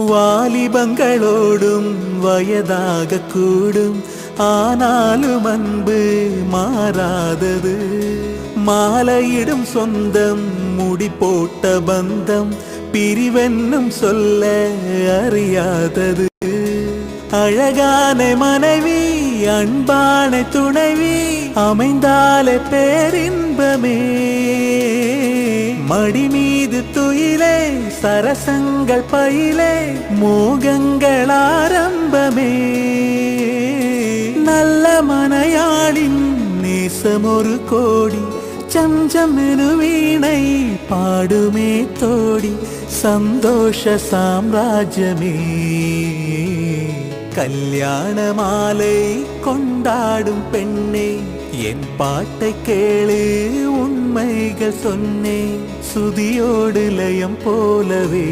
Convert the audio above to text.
வாலிபங்களோடும் வயதாக கூடும், ஆனாலும் அன்பு மாறாதது. மாலையிடும் சொந்தம், முடி போட்ட பந்தம், பிரிவென்னும் சொல்ல அறியாதது. அழகான மனைவி, அன்பான துணைவி அமைந்தாலே பேரின்பமே. மடி மீது துயிலே, சரசங்கள் பயிலே, மோகங்கள் ஆரம்பமே. நல்ல மனையாளின் நேசம் ஒரு கோடி, சஞ்சம் எனு வீணை பாடுமே தோடி, சந்தோஷ சாம்ராஜ்யமே. கல்யாண மாலை கொண்டாடும் பெண்ணே, என் பாட்டை கேளு, உண்மைகள் சொன்னேன் சுதியோடு லயம் போலவே.